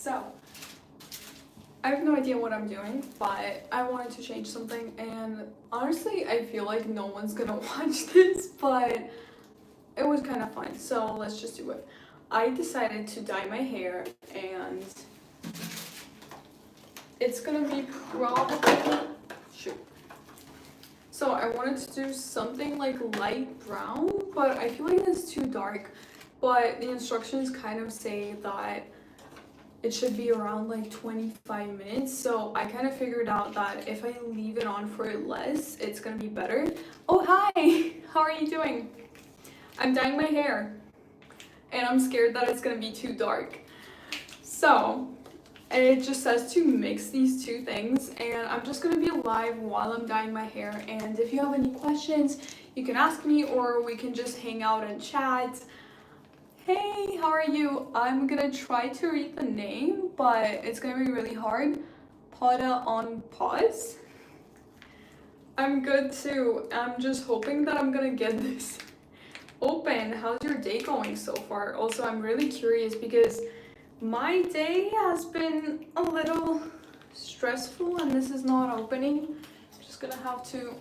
So, I have no idea what I'm doing, but I wanted to change something, and honestly, I feel like no one's gonna watch this, but it was kind of fun, so let's just do it. I decided to dye my hair, and it's gonna be probably, shoot. So I wanted to do something like light brown, but I feel like it's too dark. But the instructions kind of say that it should be around like 25 minutes. So I kind of figured out that if I leave it on for less, it's gonna be better. Oh, hi! How are you doing? I'm dyeing my hair, and I'm scared that it's gonna be too dark. So it just says to mix these two things, and I'm just gonna be live while I'm dyeing my hair, and if you have any questions, you can ask me, or we can just hang out and chat. Hey, how are you? I'm gonna try to read the name, but it's gonna be really hard. Pada on pause. I'm good too. I'm just hoping that I'm gonna get this open. How's your day going so far? Also, I'm really curious because my day has been a little stressful and this is not opening. I'm just gonna have to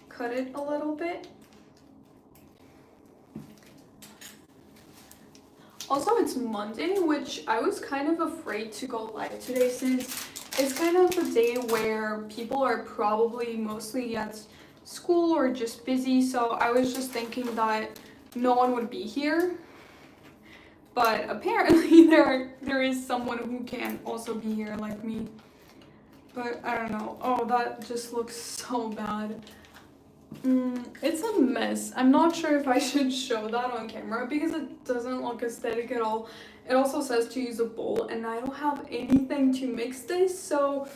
cut it a little bit. Also, it's Monday, which I was kind of afraid to go live today since it's kind of a day where people are probably mostly at school or just busy. So I was just thinking that no one would be here. But apparently there is someone who can also be here like me. But I don't know. Oh, that just looks so bad. It's a mess. I'm not sure if I should show that on camera because it doesn't look aesthetic at all. It also says to use a bowl, and I don't have anything to mix this. So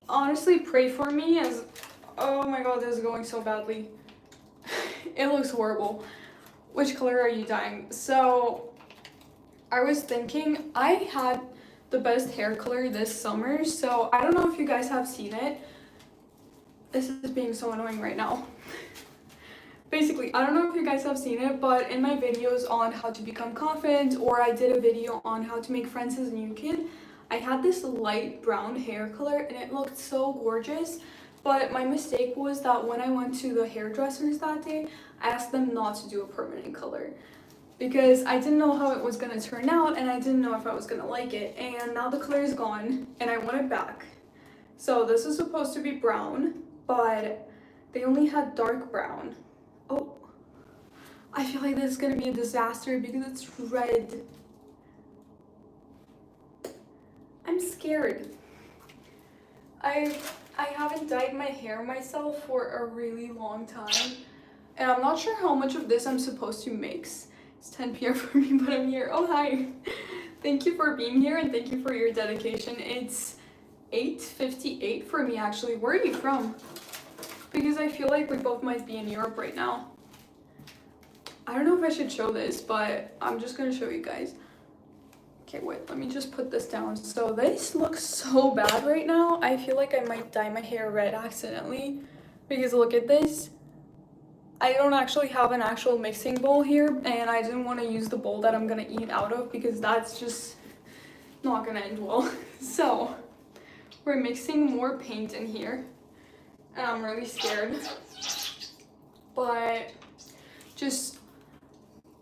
honestly, pray for me as, oh my god, this is going so badly. It looks horrible. Which color are you dyeing? So I was thinking I had the best hair color this summer, so I don't know if you guys have seen it. This is being so annoying right now. Basically, I don't know if you guys have seen it, but in my videos on how to become confident, or I did a video on how to make friends as a new kid, I had this light brown hair color and it looked so gorgeous. But my mistake was that when I went to the hairdressers that day, I asked them not to do a permanent color, because I didn't know how it was gonna turn out and I didn't know if I was gonna like it. And now the color is gone and I want it back. So this is supposed to be brown, but they only had dark brown. Oh, I feel like this is gonna be a disaster because it's red. I'm scared. I haven't dyed my hair myself for a really long time, and I'm not sure how much of this I'm supposed to mix. It's 10 p.m. for me, but I'm here. Oh, hi. Thank you for being here and thank you for your dedication. It's 8:58 for me, actually. Where are you from? Because I feel like we both might be in Europe right now. I don't know if I should show this, but I'm just gonna show you guys. Okay, wait, let me just put this down. So this looks so bad right now. I feel like I might dye my hair red accidentally because look at this. I don't actually have an actual mixing bowl here, and I didn't want to use the bowl that I'm gonna eat out of because that's just not gonna end well. So we're mixing more paint in here, and I'm really scared. But just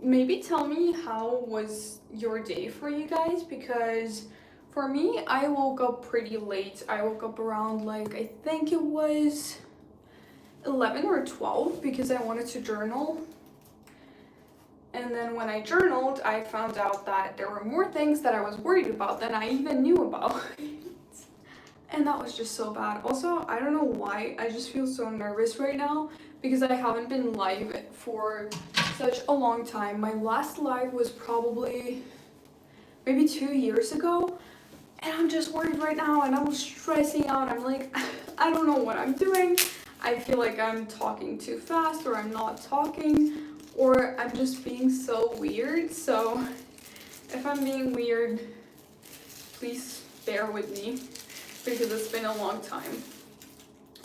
maybe tell me how was your day for you guys, because for me, I woke up pretty late. I woke up around like, I think it was 11 or 12 because I wanted to journal. And then when I journaled, I found out that there were more things that I was worried about than I even knew about. And that was just so bad. Also, I don't know why, I just feel so nervous right now because I haven't been live for such a long time. My last live was probably maybe 2 years ago, and I'm just worried right now and I'm stressing out. I'm like, I don't know what I'm doing. I feel like I'm talking too fast, or I'm not talking, or I'm just being so weird. So if I'm being weird, please bear with me because it's been a long time.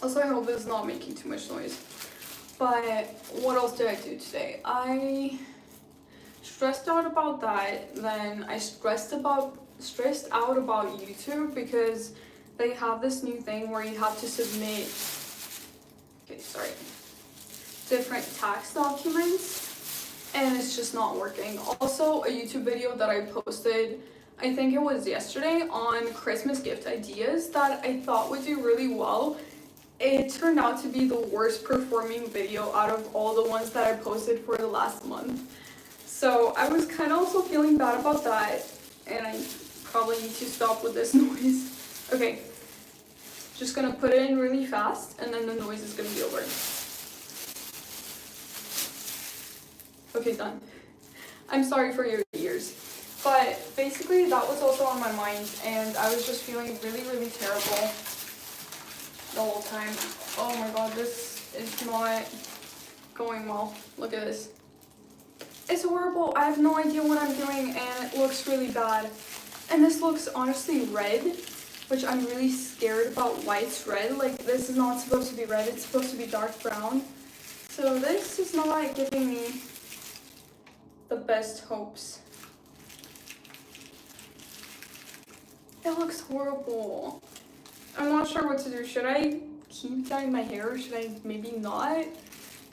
Also, I hope it's not making too much noise. But what else did I do today? I stressed out about that. Then I stressed about stressed out about YouTube because they have this new thing where you have to submit, different tax documents, and it's just not working. Also, a YouTube video that I posted, I think it was yesterday, on Christmas gift ideas that I thought would do really well. It turned out to be the worst performing video out of all the ones that I posted for the last month. So I was kind of also feeling bad about that, and I probably need to stop with this noise. Okay, just gonna put it in really fast, and then the noise is gonna be over. Okay, done. I'm sorry for your ears. But basically that was also on my mind, and I was just feeling really, really terrible the whole time. Oh my god, this is not going well. Look at this. It's horrible. I have no idea what I'm doing, and it looks really bad. And this looks honestly red, which I'm really scared about why it's red. Like, this is not supposed to be red, it's supposed to be dark brown. So this is not giving me the best hopes. It looks horrible. I'm not sure what to do. Should I keep dyeing my hair or should I maybe not?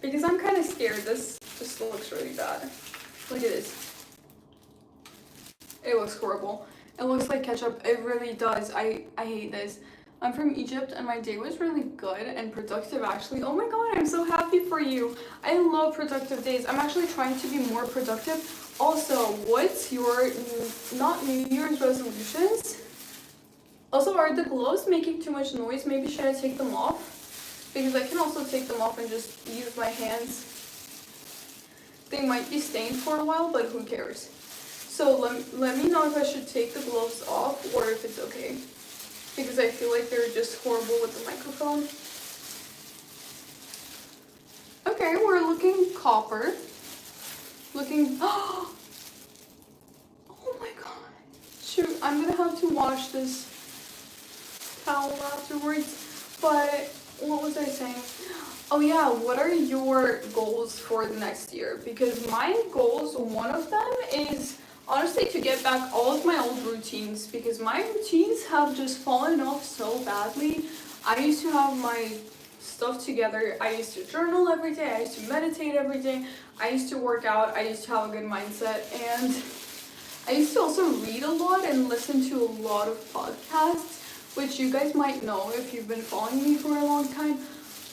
Because I'm kind of scared. This just looks really bad. Look at this. It looks horrible. It looks like ketchup. It really does. I hate this. I'm from Egypt and my day was really good and productive actually. Oh my god, I'm so happy for you. I love productive days. I'm actually trying to be more productive. Also, what's your, not New Year's resolutions? Also, are the gloves making too much noise? Maybe should I take them off? Because I can also take them off and just use my hands. They might be stained for a while, but who cares? So let me know if I should take the gloves off or if it's okay. Because I feel like they're just horrible with the microphone. Okay, we're looking copper. Looking, oh my god. Shoot, I'm gonna have to wash this towel afterwards. But what was I saying? Oh yeah, what are your goals for the next year? Because my goals, one of them is honestly to get back all of my old routines, because my routines have just fallen off so badly. I used to have my stuff together. I used to journal every day. I used to meditate every day. I used to work out. I used to have a good mindset. And I used to also read a lot and listen to a lot of podcasts, which you guys might know if you've been following me for a long time.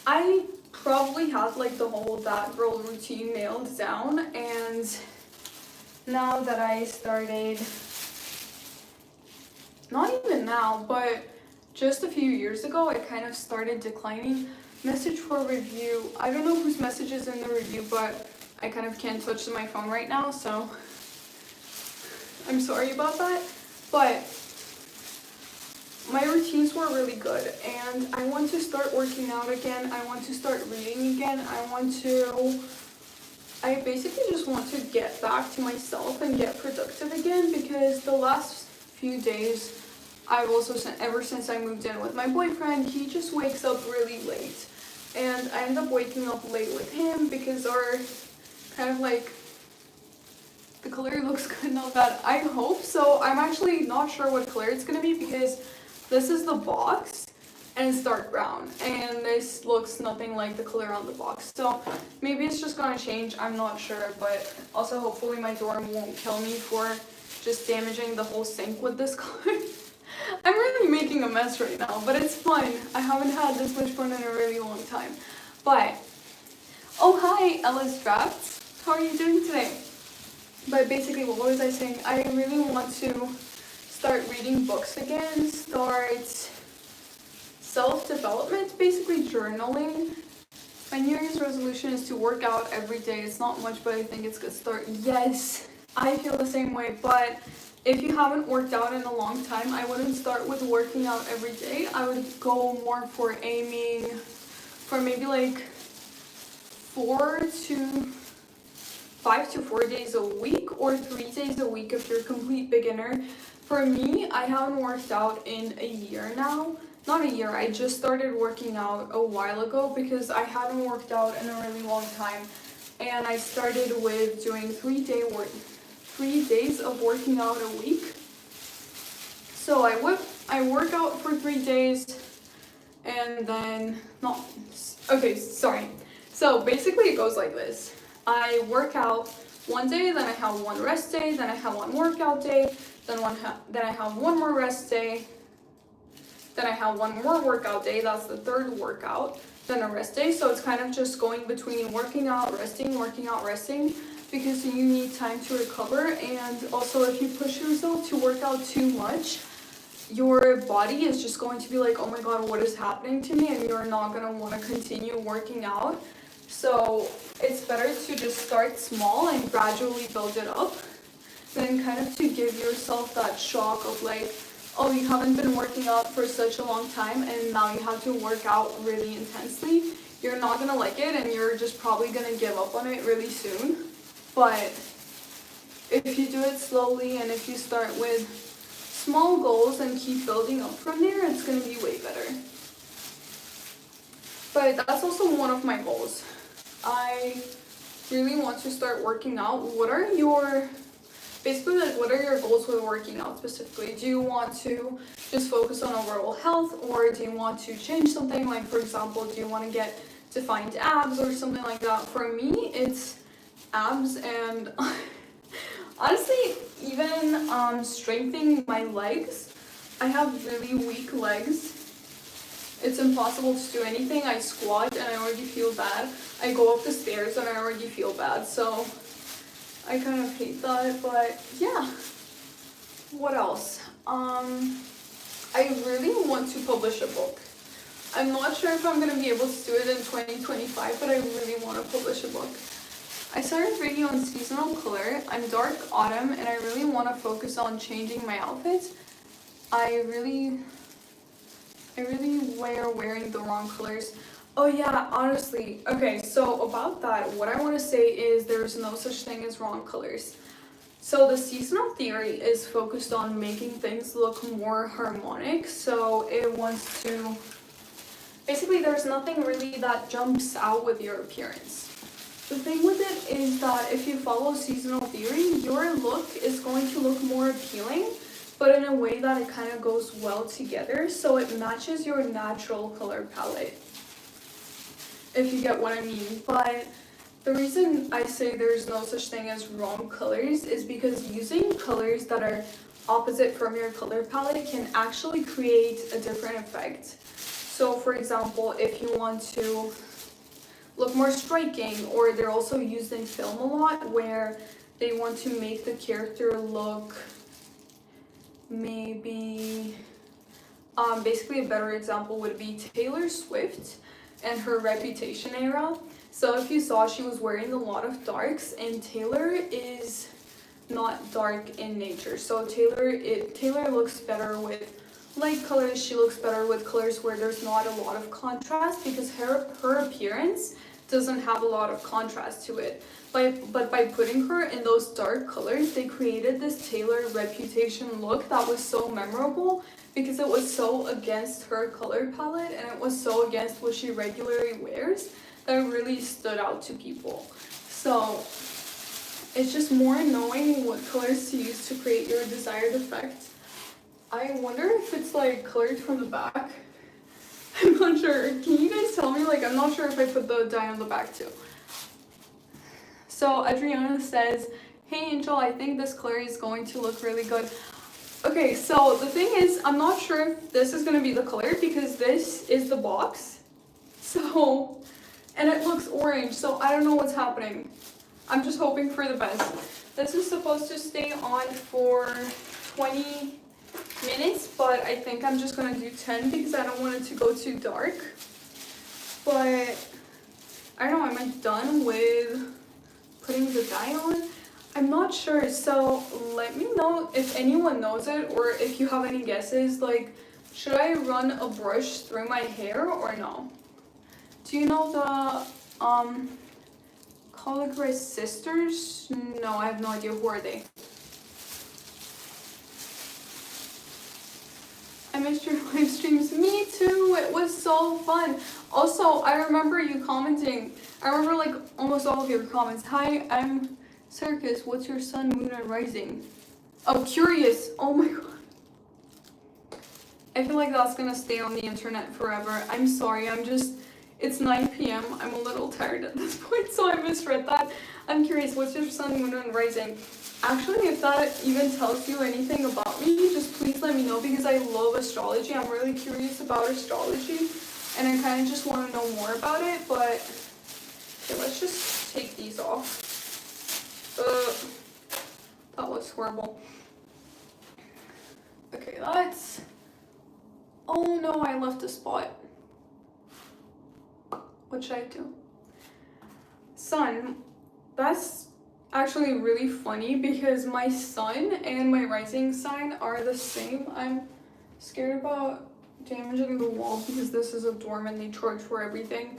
I probably had like the whole that girl routine nailed down, and now that I started, not even now, but just a few years ago, I kind of started declining message for review. I don't know whose message is in the review, but I kind of can't touch my phone right now, so I'm sorry about that. But my routines were really good, and I want to start working out again. I want to start reading again. I basically just want to get back to myself and get productive again, because the last few days, I've also, ever since I moved in with my boyfriend, he just wakes up really late. And I end up waking up late with him because our kind of like, the color looks good, not bad. I hope so. I'm actually not sure what color it's gonna be because this is the box and it's dark brown, and this looks nothing like the color on the box. So maybe it's just gonna change, I'm not sure, but also hopefully my dorm won't kill me for just damaging the whole sink with this color. I'm really making a mess right now, but it's fun. I haven't had this much fun in a really long time. But, oh hi, Ella's Drafts. How are you doing today? But basically, what was I saying? I really want to start reading books again, start self-development, basically journaling. My New Year's resolution is to work out every day. It's not much, but I think it's a good start. Yes, I feel the same way, but if you haven't worked out in a long time, I wouldn't start with working out every day. I would go more for aiming for maybe like 5 to 4 days a week, or 3 days a week if you're a complete beginner. For me, I haven't worked out in a year now. Not a year, I just started working out a while ago because I hadn't worked out in a really long time. And I started with doing 3 days of working out a week. So I work out for 3 days, and then so basically it goes like this. I work out one day, then I have one rest day, then I have one workout day, then I have one more rest day, then I have one more workout day, that's the third workout, then a rest day. So it's kind of just going between working out, resting, because you need time to recover. And also, if you push yourself to work out too much, your body is just going to be like, oh my god, what is happening to me? And you're not going to want to continue working out. So it's better to just start small and gradually build it up, than kind of to give yourself that shock of like, oh, you haven't been working out for such a long time and now you have to work out really intensely. You're not gonna like it, and you're just probably gonna give up on it really soon. But if you do it slowly, and if you start with small goals and keep building up from there, it's gonna be way better. But that's also one of my goals. I really want to start working out. What are your goals with working out specifically? Do you want to just focus on overall health, or do you want to change something? Like, for example, do you want to get defined abs or something like that? For me, it's abs, and honestly, even strengthening my legs. I have really weak legs. It's impossible to do anything. I squat and I already feel bad. I go up the stairs and I already feel bad. So I kind of hate that, but yeah. What else? I really want to publish a book. I'm not sure if I'm going to be able to do it in 2025, but I really want to publish a book. I started reading on seasonal color. I'm dark autumn, and I really want to focus on changing my outfits. I really wearing the wrong colors. Oh yeah, honestly. Okay, so about that, what I want to say is there's no such thing as wrong colors. So the seasonal theory is focused on making things look more harmonic. So it wants to, basically there's nothing really that jumps out with your appearance. The thing with it is that if you follow seasonal theory, your look is going to look more appealing, but in a way that it kind of goes well together, so it matches your natural color palette, if you get what I mean. But the reason I say there's no such thing as wrong colors is because using colors that are opposite from your color palette can actually create a different effect. So for example, if you want to look more striking, or they're also used in film a lot, where they want to make the character look maybe, basically a better example would be Taylor Swift and her Reputation era. So if you saw, she was wearing a lot of darks, and Taylor is not dark in nature. So Taylor looks better with light colors. She looks better with colors where there's not a lot of contrast, because her appearance doesn't have a lot of contrast to it. But by putting her in those dark colors, they created this Taylor Reputation look that was so memorable, because it was so against her color palette and it was so against what she regularly wears, that it really stood out to people. So it's just more knowing what colors to use to create your desired effect. I wonder if it's like colored from the back. I'm not sure. Can you guys tell me? Like, I'm not sure if I put the dye on the back too. So Adriana says, hey Angel, I think this color is going to look really good. Okay, so the thing is, I'm not sure if this is going to be the color, because this is the box. So, and it looks orange, so I don't know what's happening. I'm just hoping for the best. This is supposed to stay on for 20 minutes, but I think I'm just going to do 10 because I don't want it to go too dark. But I don't know, am I done with putting the dye on? I'm not sure, so let me know if anyone knows it, or if you have any guesses. Like, should I run a brush through my hair or no? Do you know the Collagress sisters? No, I have no idea. Who are they? I missed your live streams. Me too. It was so fun. Also, I remember you commenting. I remember like almost all of your comments. Hi, I'm Circus. What's your sun, moon, and rising? Oh, curious. Oh my god. I feel like that's gonna stay on the internet forever. I'm sorry, it's 9 p.m. I'm a little tired at this point, so I misread that. I'm curious, what's your sun, moon, and rising? Actually, if that even tells you anything about me, just please let me know, because I love astrology. I'm really curious about astrology, and I kind of just want to know more about it, but okay, let's just take these off. That looks horrible. Okay, that's... Oh no, I left a spot. What should I do? Sun, that's actually really funny because my sun and my rising sign are the same. I'm scared about damaging the wall because this is a dorm and they charge for everything.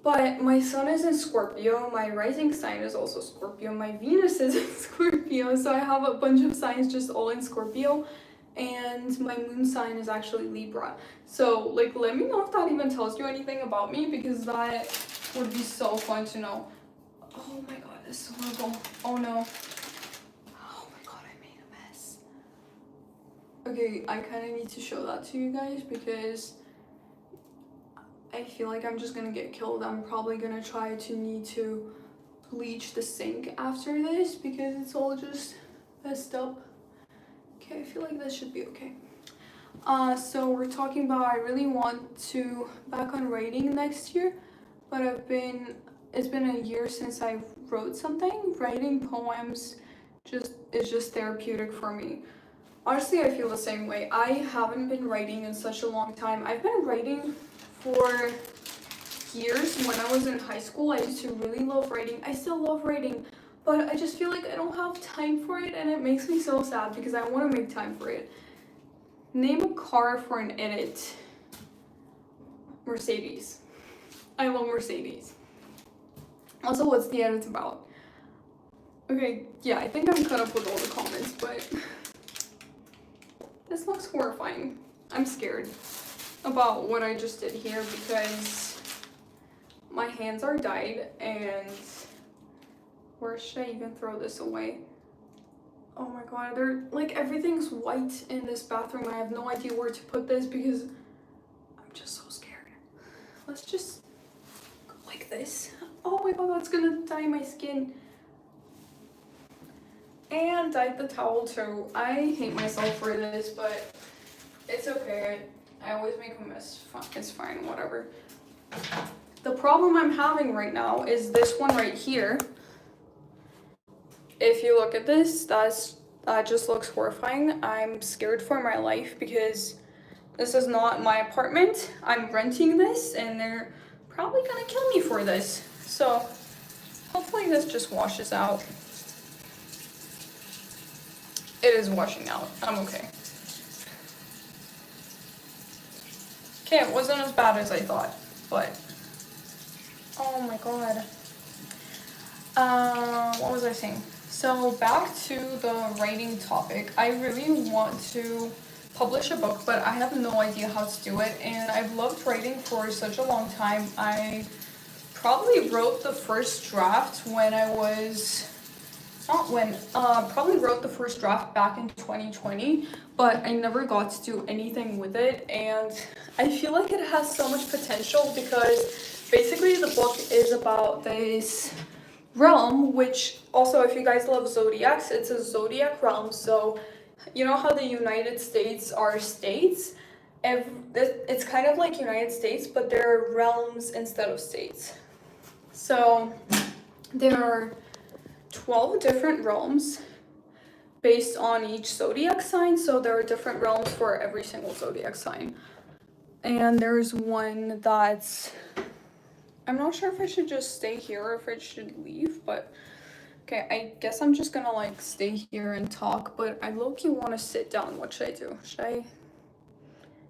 But my sun is in Scorpio, my rising sign is also Scorpio, my Venus is in Scorpio, so I have a bunch of signs just all in Scorpio, and my moon sign is actually Libra. So like, let me know if that even tells you anything about me, because that would be so fun to know. Oh my god, this is horrible. Oh no. Oh my god, I made a mess. Okay, I kind of need to show that to you guys because I feel like I'm just gonna get killed. I'm probably gonna try to need to bleach the sink after this because it's all just messed up. Okay, I feel like this should be okay. So we're talking about, I really want to back on writing next year, but it's been a year since I wrote something. Writing poems is just therapeutic for me. Honestly, I feel the same way. I haven't been writing in such a long time. I've been writing for years. When I was in high school, I used to really love writing. I still love writing, but I just feel like I don't have time for it, and it makes me so sad because I want to make time for it. Name a car for an edit. Mercedes. I love Mercedes. Also, what's the edit about? Okay, yeah, I think I'm caught up with all the comments, but this looks horrifying. I'm scared about what I just did here because my hands are dyed, and where should I even throw this away? Oh my god, they're like, everything's white in this bathroom. I have no idea where to put this because I'm just so scared. Let's just go like this. Oh my god, that's gonna dye my skin. And dyed the towel too. I hate myself for this, but it's okay. I always make a mess. It's fine, whatever. The problem I'm having right now is this one right here. If you look at this, that just looks horrifying. I'm scared for my life because this is not my apartment. I'm renting this, and they're probably gonna kill me for this. So hopefully this just washes out. It is washing out. I'm okay. Okay, it wasn't as bad as I thought, but oh my god. What was I saying? So back to the writing topic. I really want to publish a book, but I have no idea how to do it, and I've loved writing for such a long time. I probably wrote the first draft when I was probably wrote the first draft back in 2020, but I never got to do anything with it, and I feel like it has so much potential because basically the book is about this realm, which also, if you guys love zodiacs, it's a zodiac realm. So you know how the United States are states? It's kind of like United States, but there are realms instead of states. So there are 12 different realms based on each zodiac sign. So there are different realms for every single zodiac sign. And there's one that's, I'm not sure if I should just stay here or if I should leave, but okay, I guess I'm just gonna like stay here and talk, but I low-key want to sit down. What should I do? Should I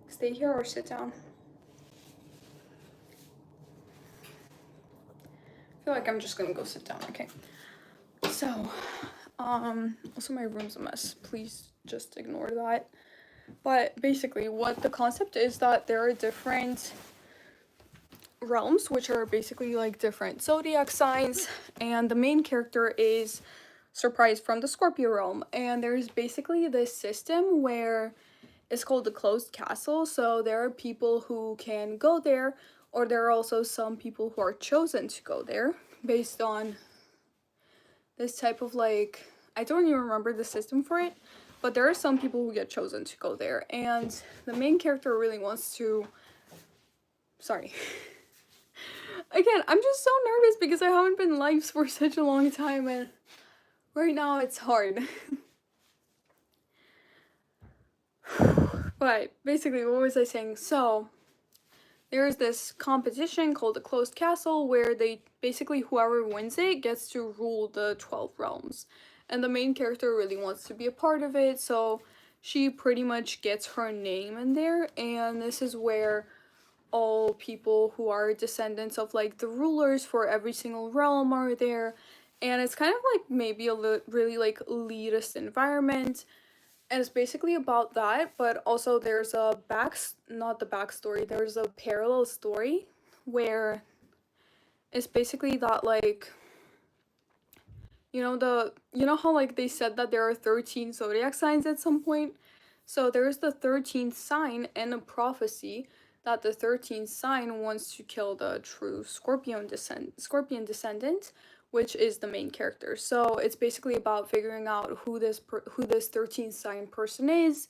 stay here or sit down? I feel like I'm just gonna go sit down. Okay. So, also my room's a mess. Please just ignore that. But basically, what the concept is that there are different realms, which are basically like different zodiac signs, and the main character is Surprise from the Scorpio realm. And there's basically this system where It's called the closed castle. So there are people who can go there, or there are also some people who are chosen to go there based on this type of like, I don't even remember the system for it, but there are some people who get chosen to go there, and the main character really wants to, sorry. Again, I'm just so nervous because I haven't been live for such a long time, and right now it's hard. But basically, what was I saying? So there's this competition called the Closed Castle where they basically, whoever wins it gets to rule the 12 realms. And the main character really wants to be a part of it, so she pretty much gets her name in there. And this is where all people who are descendants of like the rulers for every single realm are there. And it's kind of like maybe a really like elitist environment. And it's basically about that, but also there's a not the backstory, there's a parallel story where it's basically that like, you know how like they said that there are 13 zodiac signs at some point? So there's the 13th sign and a prophecy that the 13th sign wants to kill the true scorpion descendant, which is the main character. So it's basically about figuring out who this 13th sign person is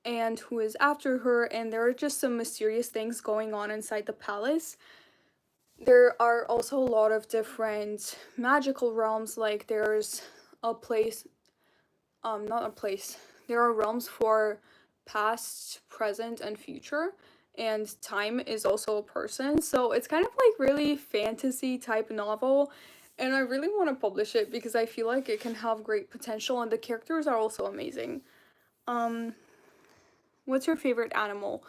and who is after her, and there are just some mysterious things going on inside the palace. There are also a lot of different magical realms, like there's a place, not a place, there are realms for past, present, and future, and time is also a person, so it's kind of like really fantasy type novel, and I really want to publish it because I feel like it can have great potential, and the characters are also amazing. What's your favorite animal?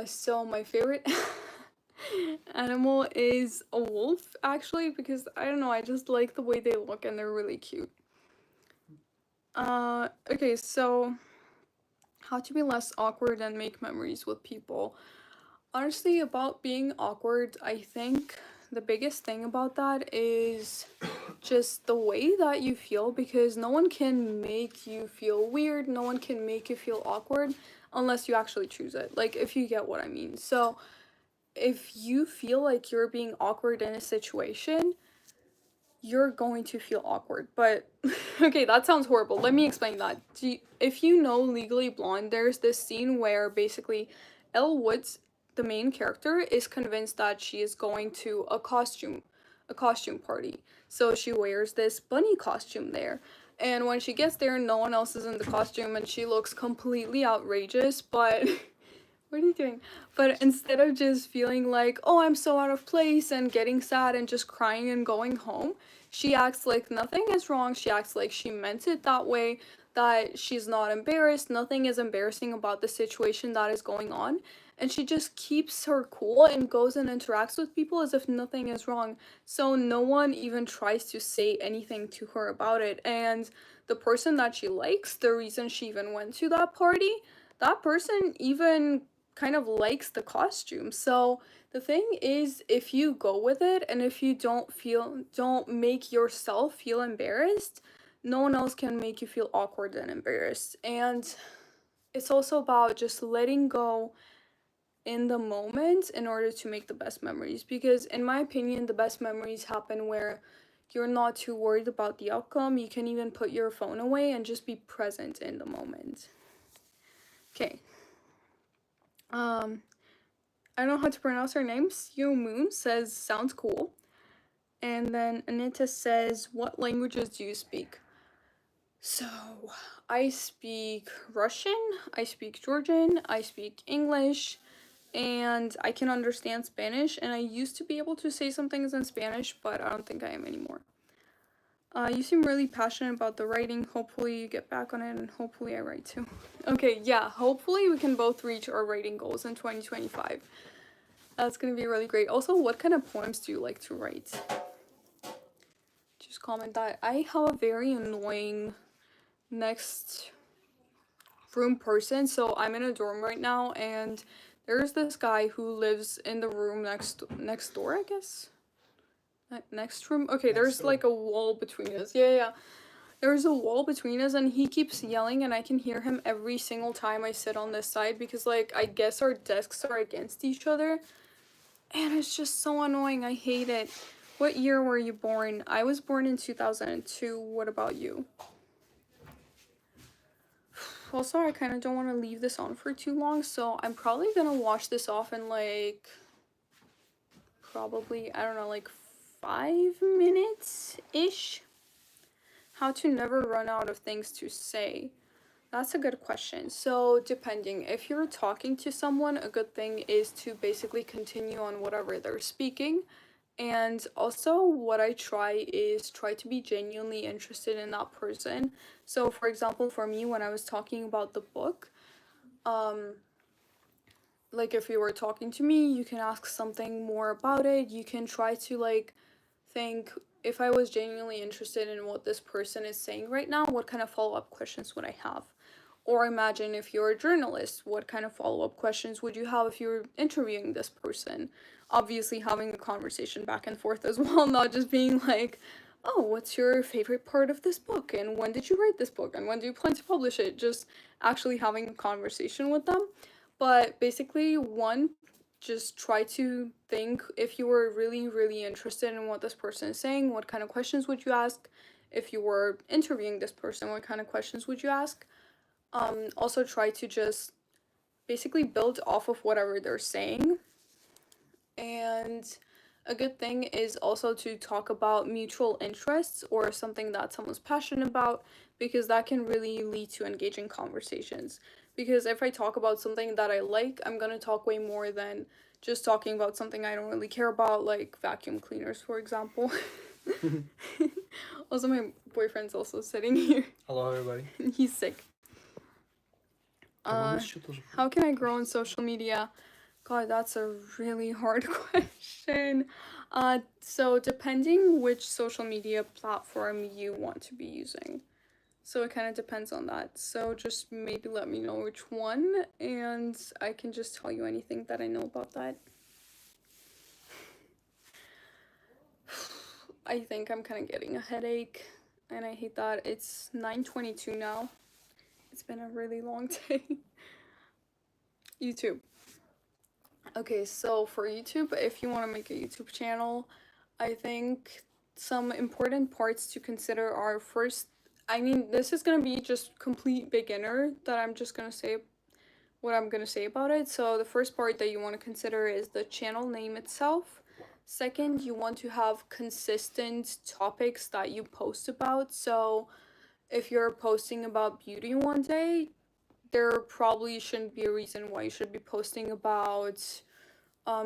So my favorite animal is a wolf, actually, because I don't know, I just like the way they look and they're really cute. Okay, so how to be less awkward and make memories with people. Honestly, about being awkward, I think the biggest thing about that is just the way that you feel, because no one can make you feel weird, no one can make you feel awkward unless you actually choose it, like, if you get what I mean. So if you feel like you're being awkward in a situation, you're going to feel awkward. But okay, that sounds horrible. Let me explain that. If you know Legally Blonde, there's this scene where basically Elle Woods, the main character, is convinced that she is going to a costume party. So she wears this bunny costume there. And when she gets there, no one else is in the costume and she looks completely outrageous, but what are you doing? But instead of just feeling like, oh, I'm so out of place and getting sad and just crying and going home, she acts like nothing is wrong. She acts like she meant it that way, that she's not embarrassed. Nothing is embarrassing about the situation that is going on. And she just keeps her cool and goes and interacts with people as if nothing is wrong. So no one even tries to say anything to her about it. And the person that she likes, the reason she even went to that party, that person even kind of likes the costume. So the thing is, if you go with it and if you don't make yourself feel embarrassed, no one else can make you feel awkward and embarrassed. And it's also about just letting go in the moment in order to make the best memories, because in my opinion, the best memories happen where you're not too worried about the outcome. You can even put your phone away and just be present in the moment. Okay. I don't know how to pronounce her name. Seo Moon says, sounds cool. And then Anita says, what languages do you speak? So, I speak Russian, I speak Georgian, I speak English, and I can understand Spanish, and I used to be able to say some things in Spanish, but I don't think I am anymore. You seem really passionate about the writing. Hopefully you get back on it, and hopefully I write too. Okay, yeah, hopefully we can both reach our writing goals in 2025. That's gonna be really great. Also, what kind of poems do you like to write? Just comment that. I have a very annoying next room person. So I'm in a dorm right now, and there's this guy who lives in the room next door, I guess. Next room? Okay, there's like a wall between us. Yeah. there's a wall between us and he keeps yelling and I can hear him every single time I sit on this side because like I guess our desks are against each other and it's just so annoying. I hate it. What year were you born? I was born in 2002. What about you? Also, I kind of don't want to leave this on for too long, so I'm probably gonna wash this off in like probably, I don't know, like 5 minutes-ish. How to never run out of things to say. That's a good question. So, depending, if you're talking to someone, a good thing is to basically continue on whatever they're speaking. And also, what I try is try to be genuinely interested in that person. So, for example, for me, when I was talking about the book, like if you were talking to me, you can ask something more about it. You can try to like think, if I was genuinely interested in what this person is saying right now, what kind of follow-up questions would I have? Or imagine if you're a journalist, what kind of follow-up questions would you have if you're interviewing this person? Obviously having a conversation back and forth as well, not just being like, oh, what's your favorite part of this book? And when did you write this book? And when do you plan to publish it? Just actually having a conversation with them. But basically, one, just try to think, if you were really, really interested in what this person is saying, what kind of questions would you ask? If you were interviewing this person, what kind of questions would you ask? Also try to just basically build off of whatever they're saying. And a good thing is also to talk about mutual interests or something that someone's passionate about, because that can really lead to engaging conversations. Because if I talk about something that I like, I'm gonna talk way more than just talking about something I don't really care about, like vacuum cleaners, for example. Also, my boyfriend's also sitting here. Hello, everybody. He's sick. How can I grow on social media? God, that's a really hard question. So depending which social media platform you want to be using. So it kind of depends on that. So just maybe let me know which one, and I can just tell you anything that I know about that. I think I'm kind of getting a headache, and I hate that. It's 9:22 now. It's been a really long day. YouTube. Okay, so for YouTube, if you want to make a YouTube channel, I think some important parts to consider are, first, I mean, this is gonna be just complete beginner that I'm just gonna say what I'm gonna say about it. So the first part that you want to consider is the channel name itself. Second, you want to have consistent topics that you post about. So if you're posting about beauty one day, there probably shouldn't be a reason why you should be posting about I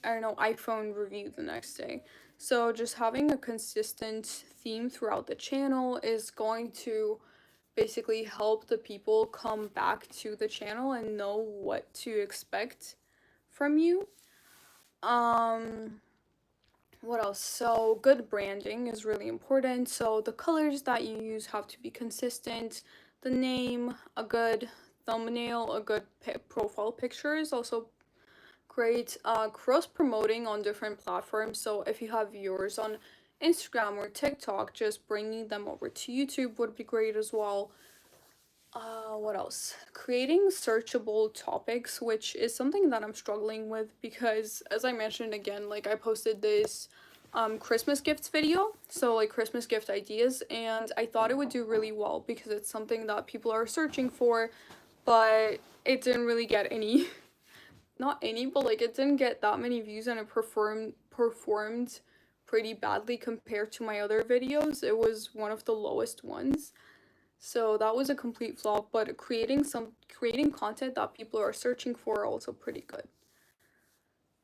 don't know, iPhone review the next day. So just having a consistent theme throughout the channel is going to basically help the people come back to the channel and know what to expect from you. What else? So good branding is really important. So the colors that you use have to be consistent. The name, a good thumbnail, a good profile picture is also great. Cross promoting on different platforms. So if you have viewers on Instagram or TikTok, just bringing them over to YouTube would be great as well. What else? Creating searchable topics, which is something that I'm struggling with because, as I mentioned again, like I posted this Christmas gifts video, so like Christmas gift ideas, and I thought it would do really well because it's something that people are searching for, but it didn't really get any not any, but like it didn't get that many views, and it performed pretty badly compared to my other videos. It was one of the lowest ones. So that was a complete flop, but creating content that people are searching for are also pretty good.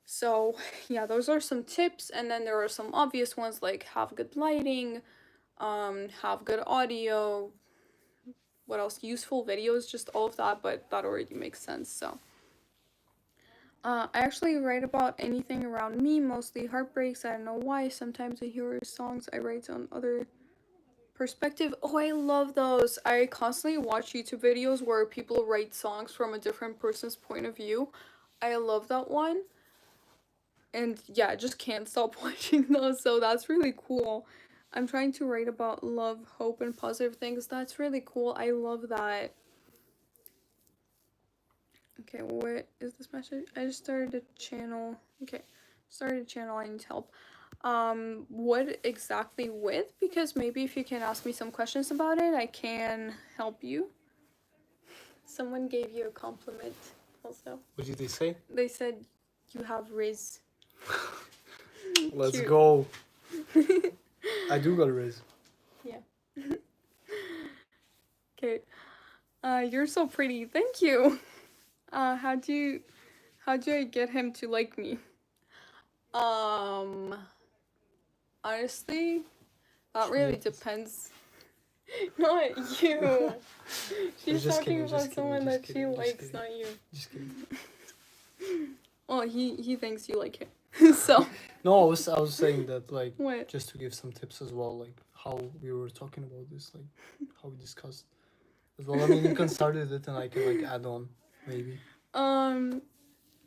So yeah, those are some tips, and then there are some obvious ones like have good lighting, have good audio, what else? Useful videos, just all of that, but that already makes sense. So I actually write about anything around me, mostly heartbreaks. I don't know why. Sometimes I hear songs I write on other perspective. Oh, I love those. I constantly watch YouTube videos where people write songs from a different person's point of view. I love that one. And yeah, I just can't stop watching those, so that's really cool. I'm trying to write about love, hope, and positive things. That's really cool. I love that. Okay, what is this message? I just started a channel. Okay, started a channel. I need help. What exactly with? Because maybe if you can ask me some questions about it, I can help you. Someone gave you a compliment also. What did they say? They said you have Riz. Let's Cute. go. I do got a Riz. Yeah. Okay. You're so pretty. Thank you. How do I get him to like me? Honestly, that really depends. Not you. She's talking about someone that she likes, not you. Just kidding. Well, he thinks you like him. So. No, I was saying that, like, What? just to give some tips as well, like how we were talking about this, like how we discussed as well. I mean, you can start with it and I can like add on maybe.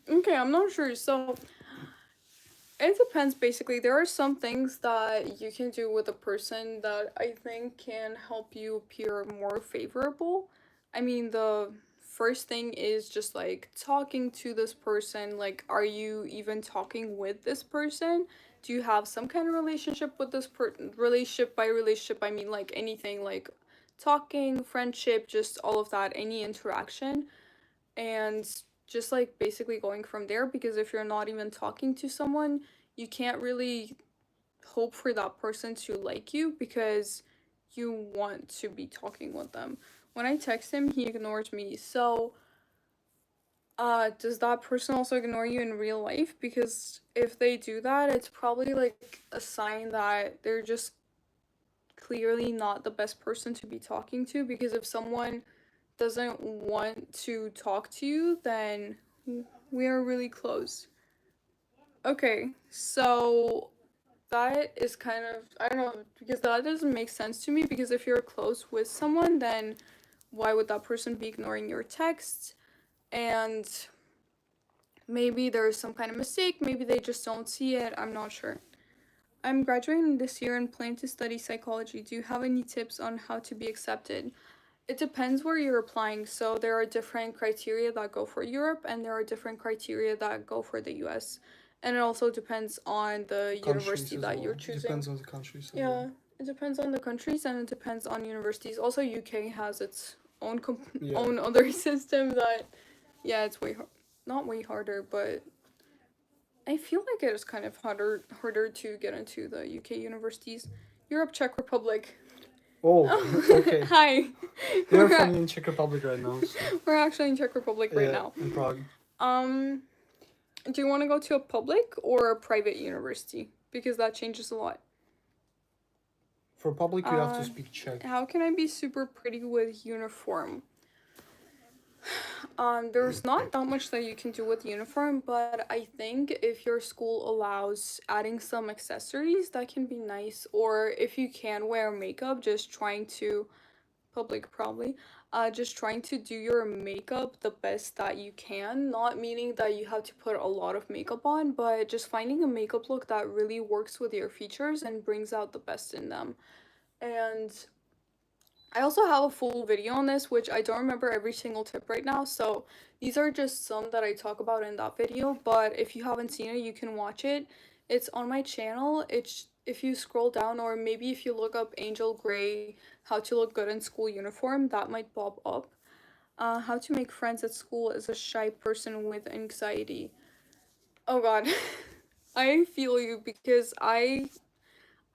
Okay, I'm not sure. So it depends basically. There are some things that you can do with a person that I think can help you appear more favorable. I mean, the first thing is just like talking to this person. Like, are you even talking with this person? Do you have some kind of relationship with this person? Relationship, by relationship, I mean like anything, like talking, friendship, just all of that, any interaction. And just like basically going from there, because if you're not even talking to someone, you can't really hope for that person to like you because you want to be talking with them. When I text him, he ignores me. So does that person also ignore you in real life? Because if they do that, it's probably like a sign that they're just clearly not the best person to be talking to. Because if someone doesn't want to talk to you, then we are really close. Okay, so that is kind of, I don't know, because that doesn't make sense to me, because if you're close with someone, then why would that person be ignoring your texts? And maybe there's some kind of mistake, maybe they just don't see it, I'm not sure. I'm graduating this year and plan to study psychology. Do you have any tips on how to be accepted? It depends where you're applying. So there are different criteria that go for Europe and there are different criteria that go for the US. And it also depends on the university that you're choosing. It depends on the countries. Yeah, it depends on the countries and it depends on universities. Also, UK has its own own other system that, yeah, it's not way harder, but I feel like it is kind of harder to get into the UK universities. Europe, Czech Republic. Oh, okay. Hi. You're funny in Czech Republic right now. So. We're actually in Czech Republic right now. In Prague. Do you want to go to a public or a private university? Because that changes a lot. For public, you have to speak Czech. How can I be super pretty with uniform? There's not that much that you can do with uniform, but I think if your school allows adding some accessories, that can be nice. Or if you can wear makeup, just trying to, public probably, just trying to do your makeup the best that you can. Not meaning that you have to put a lot of makeup on, but just finding a makeup look that really works with your features and brings out the best in them. And I also have a full video on this, which I don't remember every single tip right now, so these are just some that I talk about in that video, but if you haven't seen it, you can watch it. It's on my channel. It's, if you scroll down, or maybe if you look up Angel Gray, how to look good in school uniform, that might pop up. How to make friends at school as a shy person with anxiety. Oh god, I feel you, because I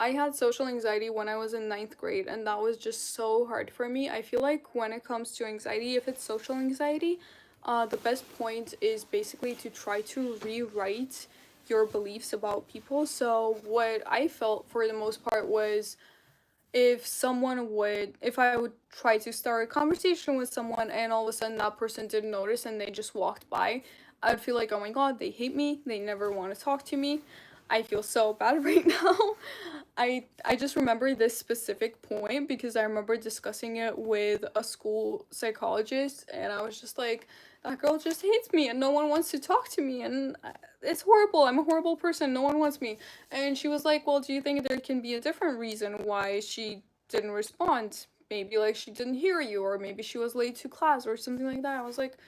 had social anxiety when I was in 9th grade, and that was just so hard for me. I feel like when it comes to anxiety, if it's social anxiety, the best point is basically to try to rewrite your beliefs about people. So what I felt for the most part was, if I would try to start a conversation with someone and all of a sudden that person didn't notice and they just walked by, I'd feel like, oh my god, they hate me, they never want to talk to me. I feel so bad right now. I just remember this specific point because I remember discussing it with a school psychologist, and I was just like, that girl just hates me and no one wants to talk to me, and it's horrible. I'm a horrible person. No one wants me. And she was like, well, do you think there can be a different reason why she didn't respond? Maybe like she didn't hear you, or maybe she was late to class or something like that. I was like,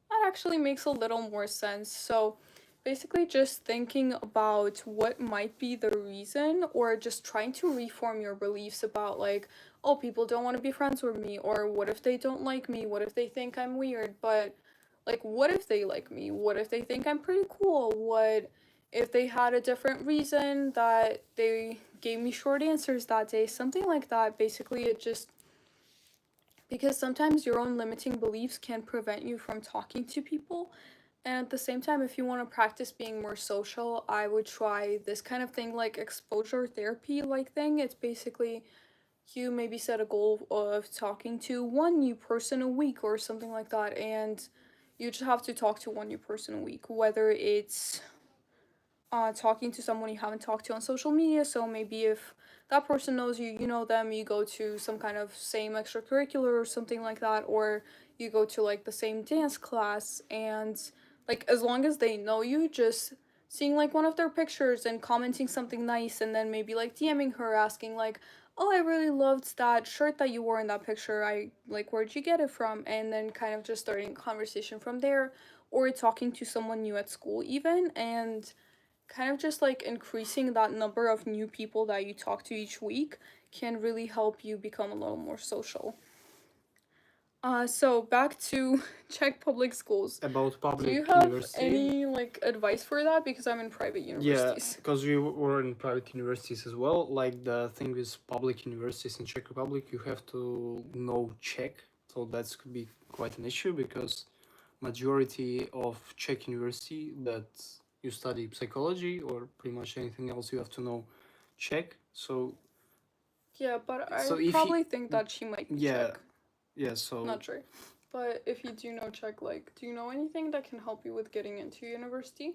that actually makes a little more sense. So basically just thinking about what might be the reason, or just trying to reform your beliefs about like, oh, people don't want to be friends with me, or what if they don't like me, what if they think I'm weird, but like what if they like me, what if they think I'm pretty cool, what if they had a different reason that they gave me short answers that day, something like that. Basically it just, because sometimes your own limiting beliefs can prevent you from talking to people. And at the same time, if you want to practice being more social, I would try this kind of thing, like exposure therapy like thing. It's basically you maybe set a goal of talking to one new person a week or something like that, and you just have to talk to one new person a week, whether it's talking to someone you haven't talked to on social media. So maybe if that person knows you, you know them, you go to some kind of same extracurricular or something like that, or you go to like the same dance class, and like as long as they know you, just seeing like one of their pictures and commenting something nice, and then maybe like DMing her asking like, oh, I really loved that shirt that you wore in that picture, I like, where'd you get it from, and then kind of just starting a conversation from there, or talking to someone new at school even, and kind of just like increasing that number of new people that you talk to each week can really help you become a little more social. So back to Czech public schools. About Do public you have university. any like advice for that? Because I'm in private Yeah, universities. because we were in private universities as well. Like the thing with public universities in Czech Republic, you have to know Czech, so that could be quite an issue because majority of Czech university that you study psychology or pretty much anything else, you have to know Czech. So Yeah, but I so if probably you, think that she might be yeah, Czech. yeah, so Not sure. But if you do know Czech, like, do you know anything that can help you with getting into university?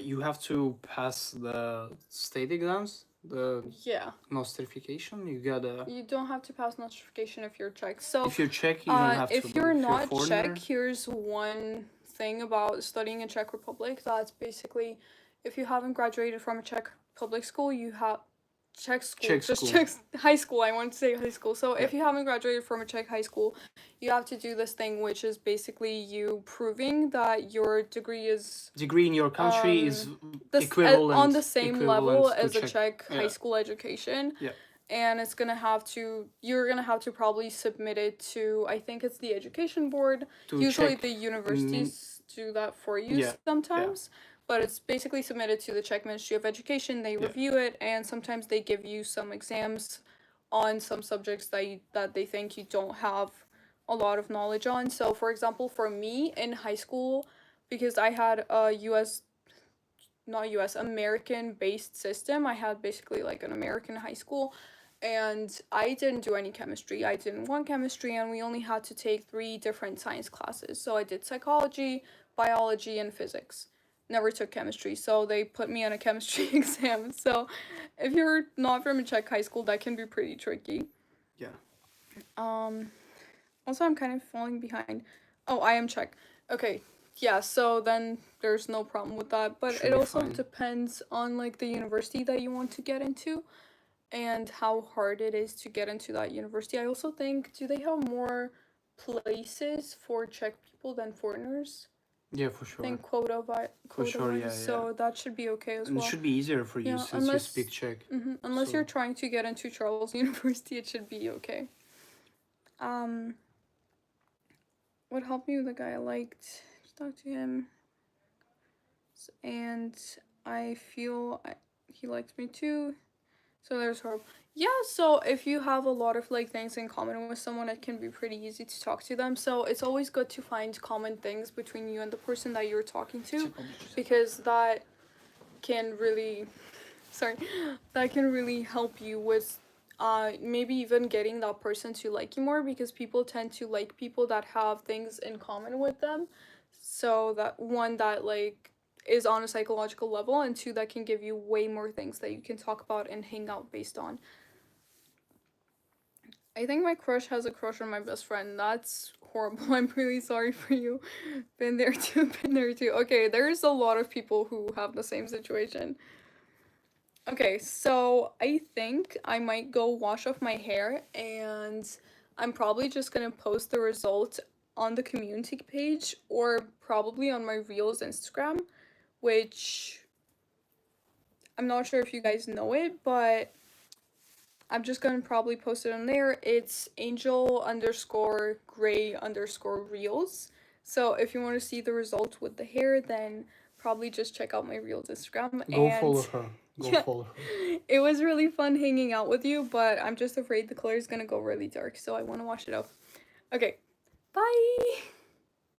you have to pass the state exams, the Yeah. nostrification. You gotta. You don't have to pass notification if you're Czech. So If you're Czech, you don't have to. if you're If you're a not foreigner, Czech, here's one thing about studying in Czech Republic. That's basically, if you haven't graduated from a Czech public school, you have Czech school, Czech just school. Czech high school. I want to say high school. So if Yeah. you haven't graduated from a Czech high school, you have to do this thing, which is basically you proving that your degree is degree in your country is equivalent on the same equivalent level to as a Czech Yeah. high school education. Yeah. And you're gonna have to probably submit it to, I think it's the education board. To Usually check, the universities do that for you Yeah, sometimes. But it's basically submitted to the Czech Ministry of Education. They Yeah. review it, and sometimes they give you some exams on some subjects that they think you don't have a lot of knowledge on. So for example, for me in high school, because I had a American based system, I had basically like an American high school, and I didn't do any chemistry. I didn't want chemistry, and we only had to take 3 different science classes. So I did psychology, biology, and physics. Never took chemistry, so they put me on a chemistry exam. So if you're not from a Czech high school, that can be pretty tricky. Yeah. Also, I'm kind of falling behind. Oh, I am Czech. Okay. Yeah, so then there's no problem with that. But Should it be also fine. depends on like the university that you want to get into and how hard it is to get into that university. I also think, do they have more places for Czech people than foreigners? Yeah, for sure. I think quota sure, wise, yeah, so that should be okay as And well. it should be easier for you Yeah, since you speak Czech. Unless So- you're trying to get into Charles University, it should be okay. What helped me with the guy I liked, just talk to him, and I feel he liked me too, so there's hope. Yeah, so if you have a lot of like things in common with someone, it can be pretty easy to talk to them. So it's always good to find common things between you and the person that you're talking to, because that can really help you with maybe even getting that person to like you more, because people tend to like people that have things in common with them. So that one that like is on a psychological level, and two, that can give you way more things that you can talk about and hang out based on. I think my crush has a crush on my best friend. That's horrible. I'm really sorry for you. Been there too, been there too. Okay, there's a lot of people who have the same situation. Okay, so I think I might go wash off my hair, and I'm probably just gonna post the result on the community page or probably on my Reels Instagram, which I'm not sure if you guys know it, but I'm just gonna probably post it on there. It's angel_gray_reels. So if you want to see the result with the hair, then probably just check out my Reels Instagram. Go And follow her. Go yeah, follow her. it was really fun hanging out with you, but I'm just afraid the color is gonna go really dark, so I want to wash it off. Okay, bye!